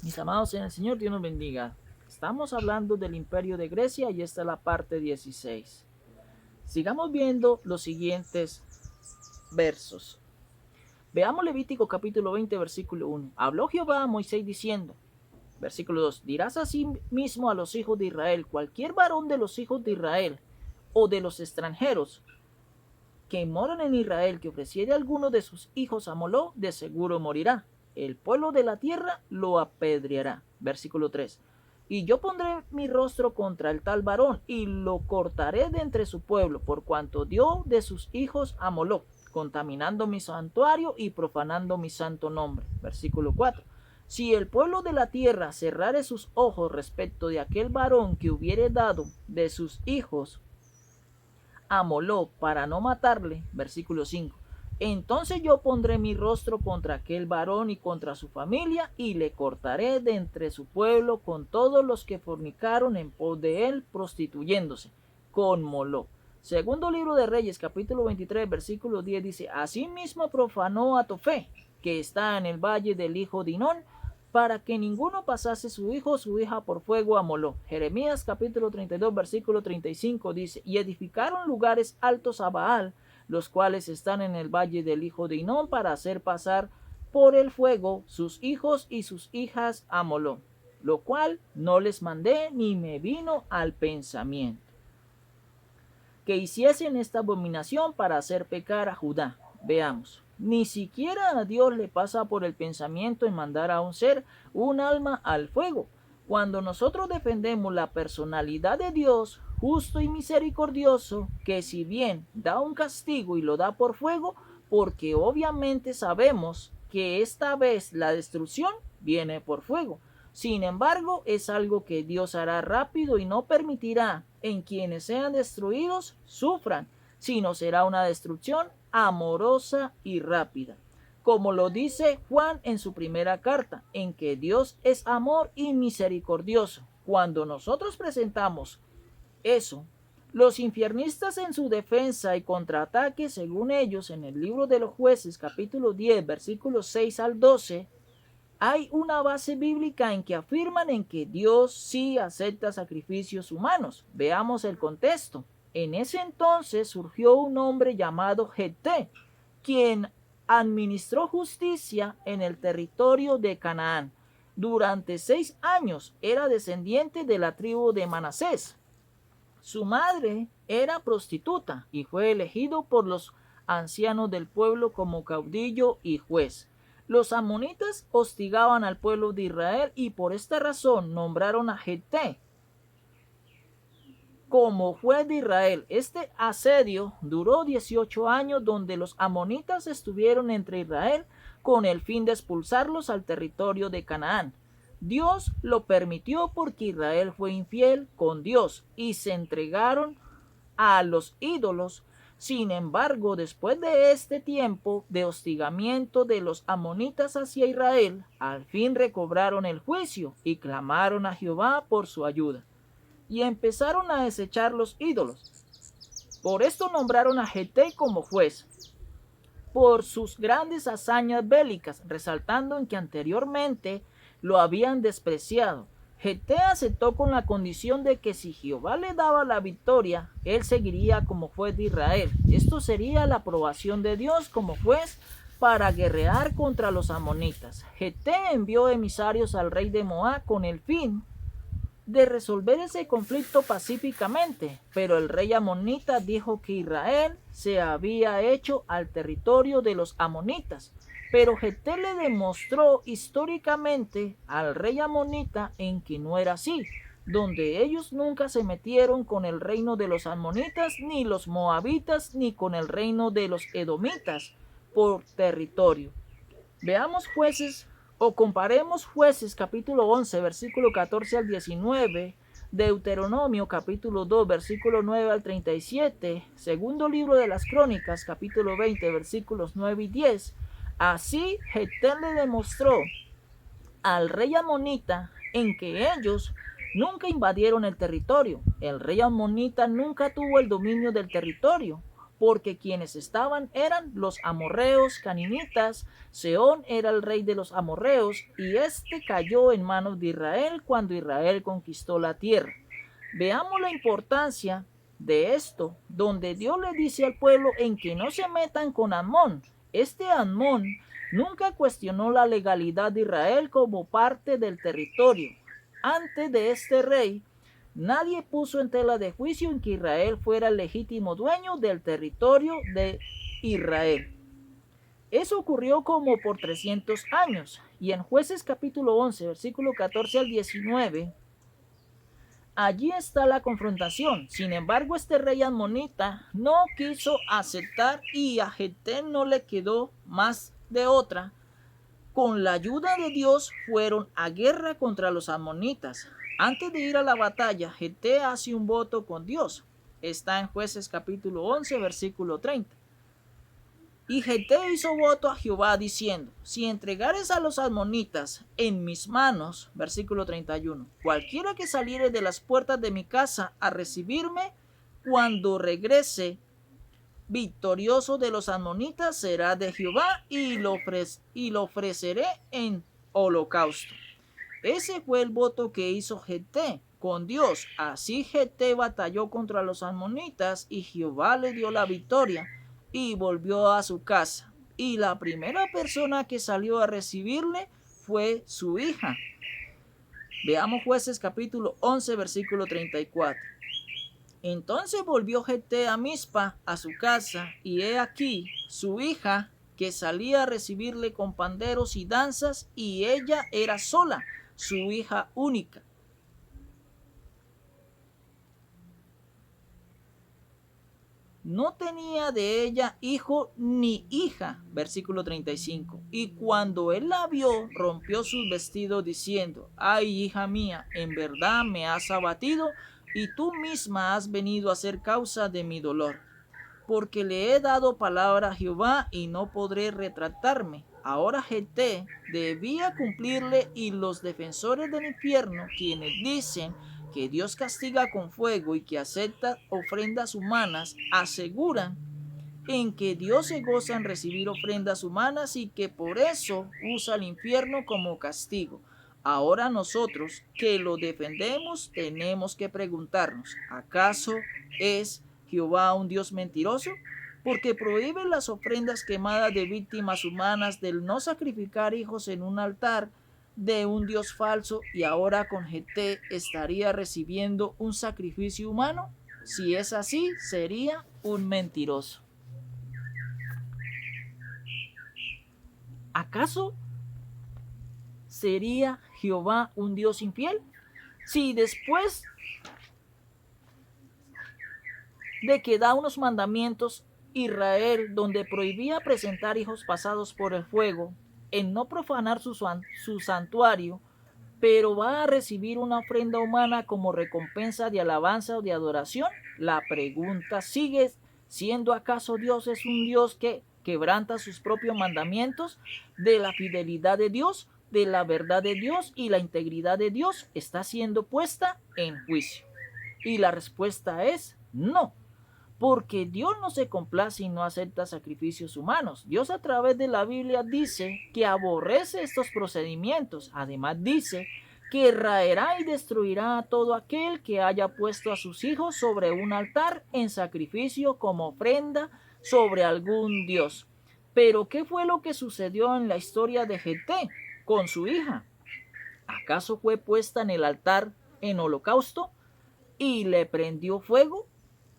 Mis amados en el Señor, Dios nos bendiga. Estamos hablando del Imperio de Grecia y esta es la parte 16. Sigamos viendo los siguientes versos. Veamos Levítico capítulo 20, versículo 1. Habló Jehová a Moisés diciendo, versículo 2, dirás así mismo a los hijos de Israel, cualquier varón de los hijos de Israel o de los extranjeros que moran en Israel, que ofreciere a alguno de sus hijos a Moló, de seguro morirá. El pueblo de la tierra lo apedreará. Versículo 3. Y yo pondré mi rostro contra el tal varón, y lo cortaré de entre su pueblo, por cuanto dio de sus hijos a Moló, contaminando mi santuario y profanando mi santo nombre. Versículo 4. Si el pueblo de la tierra cerrare sus ojos respecto de aquel varón que hubiere dado de sus hijos a Moló para no matarle, versículo 5. Entonces yo pondré mi rostro contra aquel varón y contra su familia, y le cortaré de entre su pueblo con todos los que fornicaron en pos de él, prostituyéndose con Moló. Segundo libro de Reyes, capítulo 23, versículo 10 dice, asimismo profanó a Tofé, que está en el valle del hijo de Hinón, para que ninguno pasase su hijo o su hija por fuego a Moló. Jeremías capítulo 32, versículo 35 dice, y edificaron lugares altos a Baal, los cuales están en el valle del hijo de Hinón, para hacer pasar por el fuego sus hijos y sus hijas a Moló, lo cual no les mandé ni me vino al pensamiento que hiciesen esta abominación para hacer pecar a Judá. Veamos. Ni siquiera a Dios le pasa por el pensamiento en mandar a un ser, un alma al fuego. Cuando nosotros defendemos la personalidad de Dios, justo y misericordioso, que si bien da un castigo y lo da por fuego, porque obviamente sabemos que esta vez la destrucción viene por fuego. Sin embargo, es algo que Dios hará rápido y no permitirá en quienes sean destruidos sufran, sino será una destrucción amorosa y rápida. Como lo dice Juan en su primera carta, en que Dios es amor y misericordioso. Cuando nosotros presentamos eso, los infiernistas en su defensa y contraataque, según ellos, en el libro de los jueces, capítulo 10, versículos 6 al 12, hay una base bíblica en que afirman en que Dios sí acepta sacrificios humanos. Veamos el contexto. En ese entonces surgió un hombre llamado Jeté, quien administró justicia en el territorio de Canaán. Durante 6 años era descendiente de la tribu de Manasés. Su madre era prostituta y fue elegido por los ancianos del pueblo como caudillo y juez. Los amonitas hostigaban al pueblo de Israel y por esta razón nombraron a Jeté como juez de Israel. Este asedio duró 18 años, donde los amonitas estuvieron entre Israel con el fin de expulsarlos al territorio de Canaán. Dios lo permitió porque Israel fue infiel con Dios y se entregaron a los ídolos. Sin embargo, después de este tiempo de hostigamiento de los amonitas hacia Israel, al fin recobraron el juicio y clamaron a Jehová por su ayuda, y empezaron a desechar los ídolos. Por esto nombraron a Jeté como juez, por sus grandes hazañas bélicas, resaltando en que anteriormente lo habían despreciado. Jeté aceptó con la condición de que si Jehová le daba la victoria, él seguiría como juez de Israel. Esto sería la aprobación de Dios como juez para guerrear contra los amonitas. Jeté envió emisarios al rey de Moab con el fin de resolver ese conflicto pacíficamente, pero el rey amonita dijo que Israel se había hecho al territorio de los amonitas. Pero Jeté le demostró históricamente al rey amonita en que no era así, donde ellos nunca se metieron con el reino de los amonitas, ni los moabitas, ni con el reino de los edomitas por territorio. Veamos jueces o comparemos jueces capítulo 11 versículo 14 al 19, Deuteronomio capítulo 2 versículo 9 al 37, segundo libro de las crónicas capítulo 20 versículos 9 y 10. Así Jeté le demostró al rey amonita en que ellos nunca invadieron el territorio. El rey amonita nunca tuvo el dominio del territorio, porque quienes estaban eran los amorreos caninitas. Sehón era el rey de los amorreos, y este cayó en manos de Israel cuando Israel conquistó la tierra. Veamos la importancia de esto, donde Dios le dice al pueblo en que no se metan con Amón. Este Amón nunca cuestionó la legalidad de Israel como parte del territorio. Antes de este rey, nadie puso en tela de juicio en que Israel fuera el legítimo dueño del territorio de Israel. Eso ocurrió como por 300 años. Y en Jueces capítulo 11, versículo 14 al 19, allí está la confrontación. Sin embargo, este rey amonita no quiso aceptar, y a Jefté no le quedó más de otra. Con la ayuda de Dios fueron a guerra contra los amonitas. Antes de ir a la batalla, Jefté hace un voto con Dios. Está en Jueces capítulo 11, versículo 30. Y Jefté hizo voto a Jehová diciendo: si entregares a los amonitas en mis manos, versículo 31, cualquiera que saliere de las puertas de mi casa a recibirme, cuando regrese victorioso de los amonitas, será de Jehová, y lo ofreceré en holocausto. Ese fue el voto que hizo Jefté con Dios. Así Jefté batalló contra los amonitas, y Jehová le dio la victoria, y volvió a su casa. Y la primera persona que salió a recibirle fue su hija. Veamos Jueces capítulo 11, versículo 34. Entonces volvió Jefté a Mizpa, a su casa, y he aquí su hija, que salía a recibirle con panderos y danzas, y ella era sola, su hija única. No tenía de ella hijo ni hija, versículo 35. Y cuando él la vio, rompió sus vestidos diciendo: ay, hija mía, en verdad me has abatido, y tú misma has venido a ser causa de mi dolor. Porque le he dado palabra a Jehová, y no podré retractarme. Ahora Jefté debía cumplirle, y los defensores del infierno, quienes dicen que Dios castiga con fuego y que acepta ofrendas humanas, aseguran en que Dios se goza en recibir ofrendas humanas y que por eso usa el infierno como castigo. Ahora nosotros, que lo defendemos, tenemos que preguntarnos: ¿acaso es Jehová un Dios mentiroso? Porque prohíbe las ofrendas quemadas de víctimas humanas, del no sacrificar hijos en un altar de un Dios falso, y ahora con Jefté estaría recibiendo un sacrificio humano. Si es así, sería un mentiroso. ¿Acaso sería Jehová un Dios infiel? Si después de que da unos mandamientos Israel, donde prohibía presentar hijos pasados por el fuego, en no profanar su santuario, pero va a recibir una ofrenda humana como recompensa de alabanza o de adoración, la pregunta sigue siendo: ¿acaso Dios es un Dios que quebranta sus propios mandamientos? De la fidelidad de Dios, de la verdad de Dios y la integridad de Dios está siendo puesta en juicio. Y la respuesta es no. Porque Dios no se complace y no acepta sacrificios humanos. Dios a través de la Biblia dice que aborrece estos procedimientos. Además dice que raerá y destruirá a todo aquel que haya puesto a sus hijos sobre un altar en sacrificio como ofrenda sobre algún Dios. Pero ¿qué fue lo que sucedió en la historia de Jefté con su hija? ¿Acaso fue puesta en el altar en holocausto y le prendió fuego?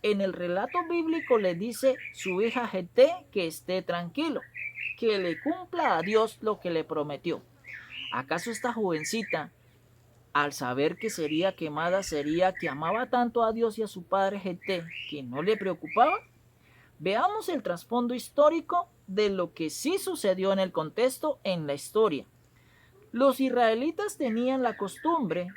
En el relato bíblico le dice su hija Jefté que esté tranquilo, que le cumpla a Dios lo que le prometió. ¿Acaso esta jovencita, al saber que sería quemada, sería que amaba tanto a Dios y a su padre Jefté que no le preocupaba? Veamos el trasfondo histórico de lo que sí sucedió en el contexto en la historia. Los israelitas tenían la costumbre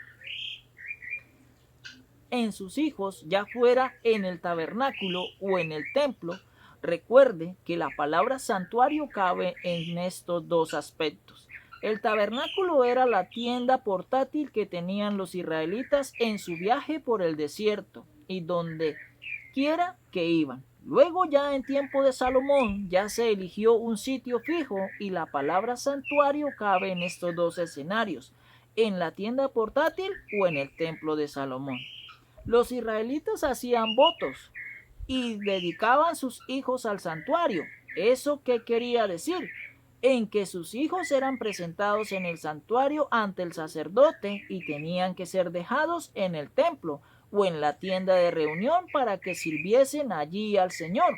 en sus hijos, ya fuera en el tabernáculo o en el templo. Recuerde que la palabra santuario cabe en estos dos aspectos. El tabernáculo era la tienda portátil que tenían los israelitas en su viaje por el desierto y donde quiera que iban. Luego ya en tiempo de Salomón ya se eligió un sitio fijo y la palabra santuario cabe en estos dos escenarios, en la tienda portátil o en el templo de Salomón. Los israelitas hacían votos y dedicaban sus hijos al santuario. ¿Eso qué quería decir? En que sus hijos eran presentados en el santuario ante el sacerdote y tenían que ser dejados en el templo o en la tienda de reunión para que sirviesen allí al Señor.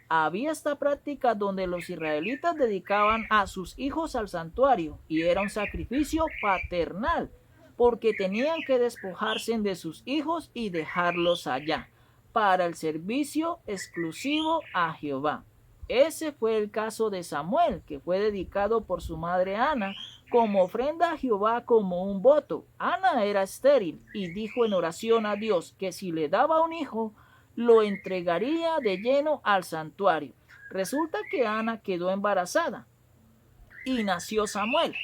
Había esta práctica donde los israelitas dedicaban a sus hijos al santuario y era un sacrificio paternal porque tenían que despojarse de sus hijos y dejarlos allá para el servicio exclusivo a Jehová. Ese fue el caso de Samuel, que fue dedicado por su madre Ana como ofrenda a Jehová como un voto. Ana era estéril y dijo en oración a Dios que si le daba un hijo, lo entregaría de lleno al santuario. Resulta que Ana quedó embarazada y nació Samuel.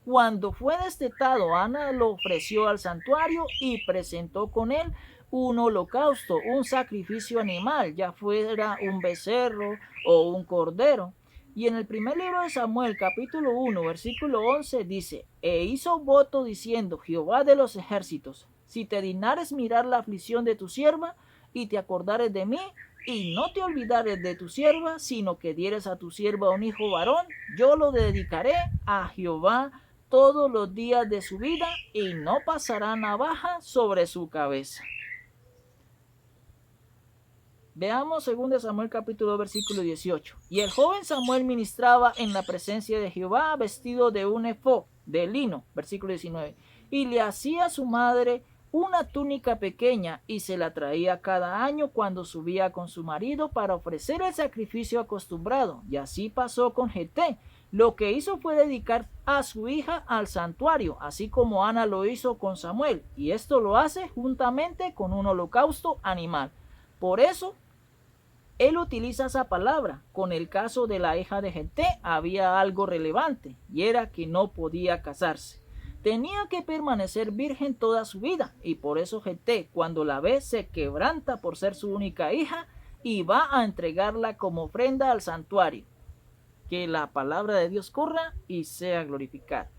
Cuando fue destetado, Ana lo ofreció al santuario y presentó con él un holocausto, un sacrificio animal, ya fuera un becerro o un cordero. Y en el primer libro de Samuel, capítulo 1, versículo 11, dice, e hizo voto diciendo, Jehová de los ejércitos, si te dignares mirar la aflicción de tu sierva y te acordares de mí, y no te olvidares de tu sierva, sino que dieres a tu sierva un hijo varón, yo lo dedicaré a Jehová todos los días de su vida y no pasará navaja sobre su cabeza. Veamos 2 Samuel capítulo 2 versículo 18. Y el joven Samuel ministraba en la presencia de Jehová vestido de un efod de lino, versículo 19. Y le hacía a su madre una túnica pequeña y se la traía cada año cuando subía con su marido para ofrecer el sacrificio acostumbrado. Y así pasó con Jeté. Lo que hizo fue dedicar a su hija al santuario, así como Ana lo hizo con Samuel. Y esto lo hace juntamente con un holocausto animal. Por eso, él utiliza esa palabra. Con el caso de la hija de Jeté había algo relevante, y era que no podía casarse. Tenía que permanecer virgen toda su vida, y por eso Jeté, cuando la ve, se quebranta por ser su única hija, y va a entregarla como ofrenda al santuario. Que la palabra de Dios corra y sea glorificada.